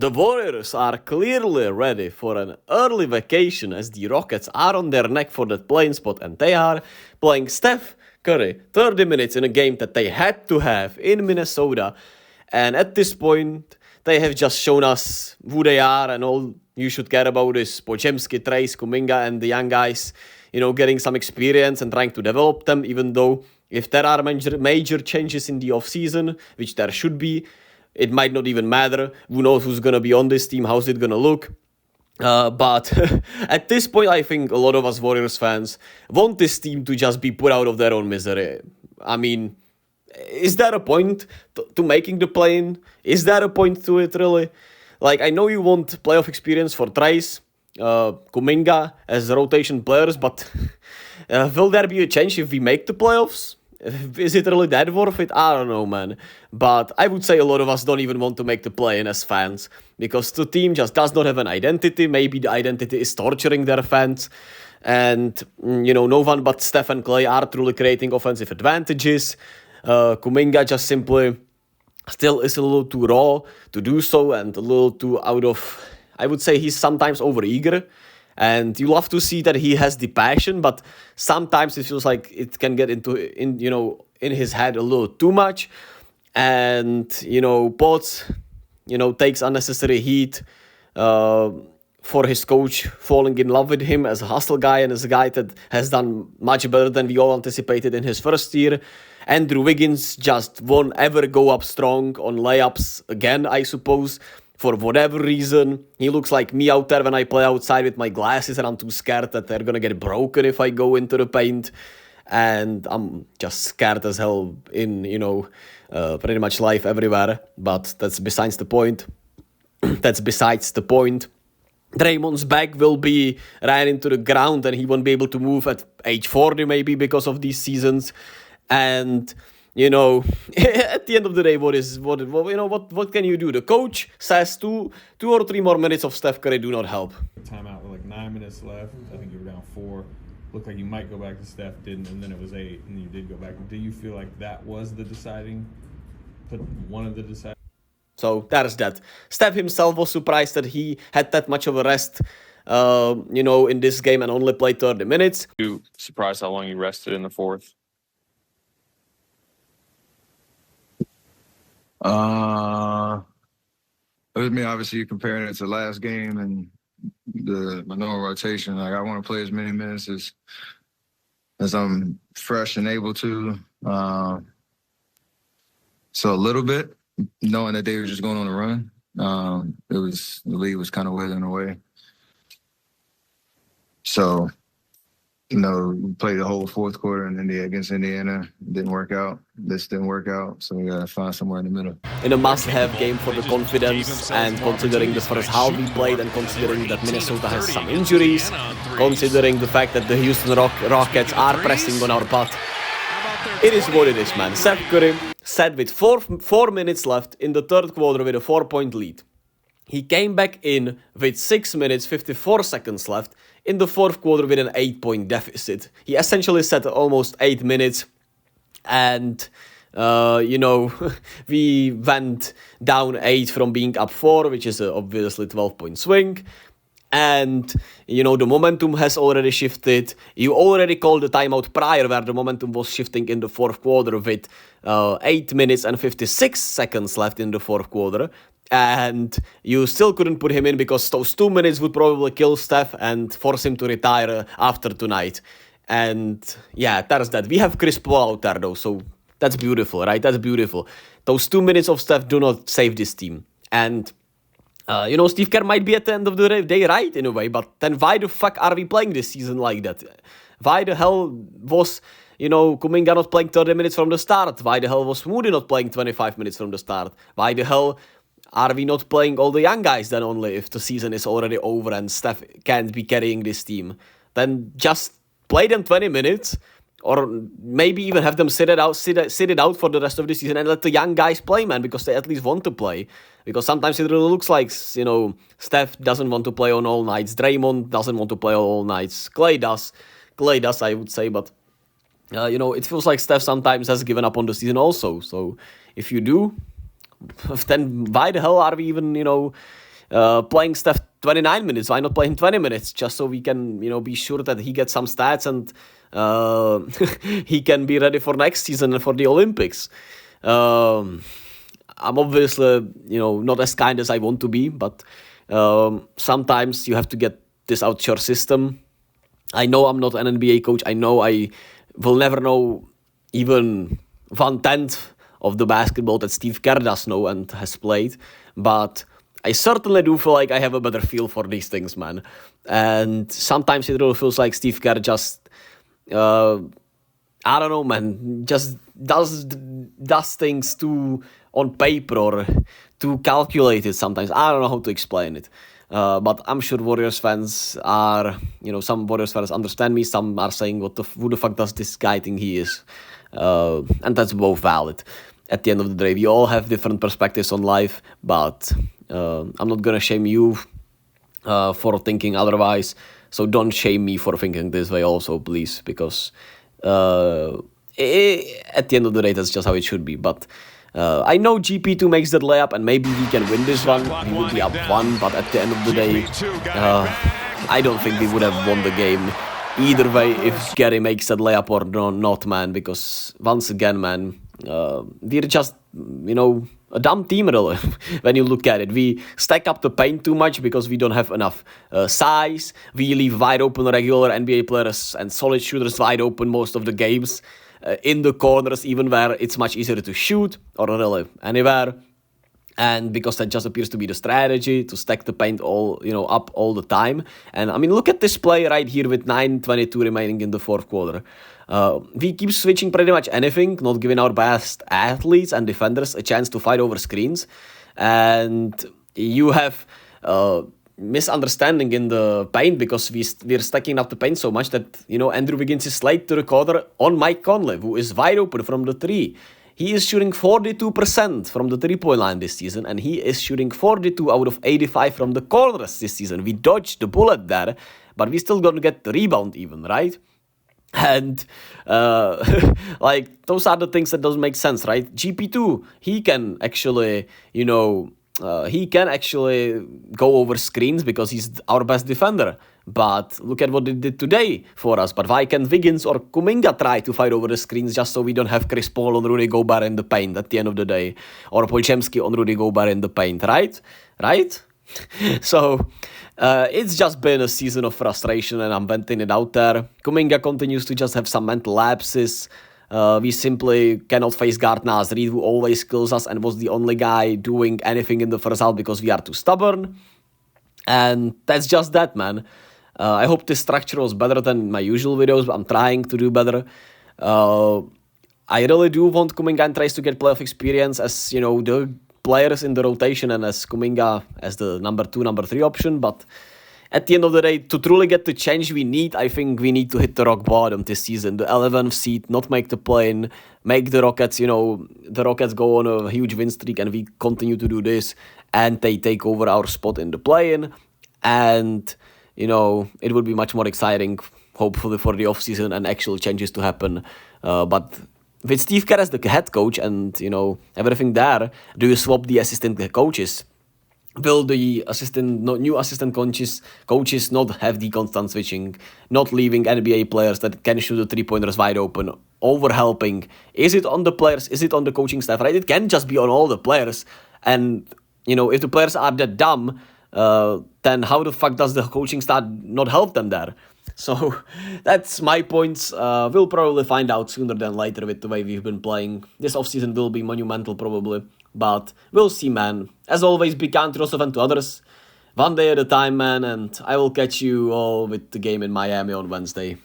The Warriors are clearly ready for an early vacation as the Rockets are on their neck for that playing spot and they are playing Steph Curry 30 minutes in a game that they had to have in Minnesota. And at this point, they have just shown us who they are, and all you should care about is Podziemski, Trace, Kuminga, and the young guys, getting some experience and trying to develop them, even though if there are major changes in the offseason, which there should be, it might not even matter. Who knows who's going to be on this team? How's it going to look? But at this point, I think a lot of us Warriors fans want this team to just be put out of their own misery. I mean, is there a point to making the play-in? Is there a point to it, really? Like, I know you want playoff experience for Trace, Kuminga as rotation players, but will there be a change if we make the playoffs? Is it really that worth it? I don't know, man. But I would say a lot of us don't even want to make the play-in as fans, because the team just does not have an identity. Maybe the identity is torturing their fans. And, no one but Steph and Klay are truly creating offensive advantages. Kuminga just simply still is a little too raw to do so, and a little too out of... I would say he's sometimes overeager. And you love to see that he has the passion, but sometimes it feels like it can get in his head a little too much. And, Potts, takes unnecessary heat for his coach falling in love with him as a hustle guy and as a guy that has done much better than we all anticipated in his first year. Andrew Wiggins just won't ever go up strong on layups again, I suppose. For whatever reason, he looks like me out there when I play outside with my glasses, and I'm too scared that they're gonna get broken if I go into the paint. And I'm just scared as hell in, pretty much life everywhere. But that's besides the point. Draymond's back will be ran into the ground, and he won't be able to move at age 40 maybe because of these seasons. And... at the end of the day, what can you do? The coach says two or three more minutes of Steph Curry do not help. Timeout with 9 minutes left. I think you were down 4. Looked like you might go back to Steph, didn't, and then it was 8, and you did go back. Do you feel like that was one of the deciding? So there's that. Steph himself was surprised that he had that much of a rest, in this game and only played 30 minutes. You surprised how long you rested in the fourth? Obviously you're comparing it to last game and my normal rotation. Like, I want to play as many minutes as I'm fresh and able to. So a little bit, knowing that they were just going on a run, the league was kind of withering away. So, we played the whole fourth quarter against Indiana. Didn't work out. This didn't work out. So we got to find somewhere in the middle. In a must-have game for the confidence, and considering the first half we played, and considering that Minnesota has some injuries, considering the fact that the Houston Rockets are pressing on our butt, it is what it is, man. Steph Curry sat with 4 minutes left in the third quarter with a 4-point lead. He came back in with 6 minutes, 54 seconds left in the fourth quarter with an 8-point deficit. He essentially sat almost 8 minutes, and, we went down 8 from being up 4, which is obviously 12-point swing. And, the momentum has already shifted. You already called the timeout prior where the momentum was shifting in the fourth quarter with 8 minutes and 56 seconds left in the fourth quarter. And you still couldn't put him in because those 2 minutes would probably kill Steph and force him to retire after tonight. And yeah, there's that. We have Chris Paul out there though, so that's beautiful, right? That's beautiful. Those 2 minutes of Steph do not save this team. And, Steve Kerr might be at the end of the day right in a way, but then why the fuck are we playing this season like that? Why the hell was... Kuminga not playing 30 minutes from the start? Why the hell was Moody not playing 25 minutes from the start? Why the hell are we not playing all the young guys then only if the season is already over and Steph can't be carrying this team? Then just play them 20 minutes, or maybe even have them sit it out for the rest of the season and let the young guys play, man, because they at least want to play. Because sometimes it really looks like, Steph doesn't want to play on all nights. Draymond doesn't want to play on all nights. Klay does, I would say, but... it feels like Steph sometimes has given up on the season also. So if you do, then why the hell are we even, playing Steph 29 minutes. Why not play him 20 minutes just so we can, be sure that he gets some stats and he can be ready for next season and for the Olympics. I'm obviously, not as kind as I want to be, but sometimes you have to get this out your system. I know I'm not an NBA coach. I know I will never know even 1/10 of the basketball that Steve Kerr does know and has played, but I certainly do feel like I have a better feel for these things, man. And sometimes it really feels like Steve Kerr just, I don't know, man, just does things too on paper or too calculated sometimes. I don't know how to explain it. But I'm sure Warriors fans are, some Warriors fans understand me. Some are saying, who the fuck does this guy think he is? And that's both valid. At the end of the day, we all have different perspectives on life, but I'm not gonna shame you for thinking otherwise. So don't shame me for thinking this way also, please, because at the end of the day, that's just how it should be. But I know GP2 makes that layup, and maybe we can win this one. We would be up 1, but at the end of the day, I don't think we would have won the game either way if Gary makes that layup or not, man. Because once again, man, we're just, a dumb team, really, when you look at it. We stack up the paint too much because we don't have enough size. We leave wide open regular NBA players and solid shooters wide open most of the games. In the corners, even where it's much easier to shoot, or really anywhere. And because that just appears to be the strategy, to stack the paint up all the time. And I mean, look at this play right here with 9:22 remaining in the fourth quarter. We keep switching pretty much anything, not giving our best athletes and defenders a chance to fight over screens. And you have misunderstanding in the paint because we're stacking up the paint so much that, Andrew Wiggins is late to the corner on Mike Conley, who is wide open from the 3. He is shooting 42% from the 3-point line this season, and he is shooting 42 out of 85 from the corners this season. We dodged the bullet there, but we still gonna get the rebound even, right? And those are the things that doesn't make sense, right? GP2, he can actually, go over screens because he's our best defender. But look at what they did today for us. But why can't Wiggins or Kuminga try to fight over the screens just so we don't have Chris Paul on Rudy Gobert in the paint at the end of the day? Or Podziemski on Rudy Gobert in the paint, right? So it's just been a season of frustration, and I'm venting it out there. Kuminga continues to just have some mental lapses. We simply cannot face guard Naz Reid, who always kills us and was the only guy doing anything in the first half because we are too stubborn. And that's just that, man. I hope this structure was better than my usual videos, but I'm trying to do better. I really do want Kuminga and Trace to get playoff experience as, the players in the rotation, and as Kuminga as the number 2, number 3 option. But at the end of the day, to truly get the change we need, I think we need to hit the rock bottom this season. The 11th seed, not make the play-in, make the Rockets, the Rockets go on a huge win streak, and we continue to do this, and they take over our spot in the play-in. And, it would be much more exciting, hopefully, for the offseason and actual changes to happen. But with Steve Kerr as the head coach and, everything there, do you swap the assistant coaches? Will the new assistant coaches not have the constant switching, not leaving NBA players that can shoot the 3-pointers wide open, overhelping? Is it on the players? Is it on the coaching staff? Right? It can just be on all the players. And, if the players are that dumb, then how the fuck does the coaching staff not help them there? So that's my points. We'll probably find out sooner than later with the way we've been playing. This offseason will be monumental probably, but we'll see, man. As always, be kind to yourself and to others. One day at a time, man, and I will catch you all with the game in Miami on Wednesday.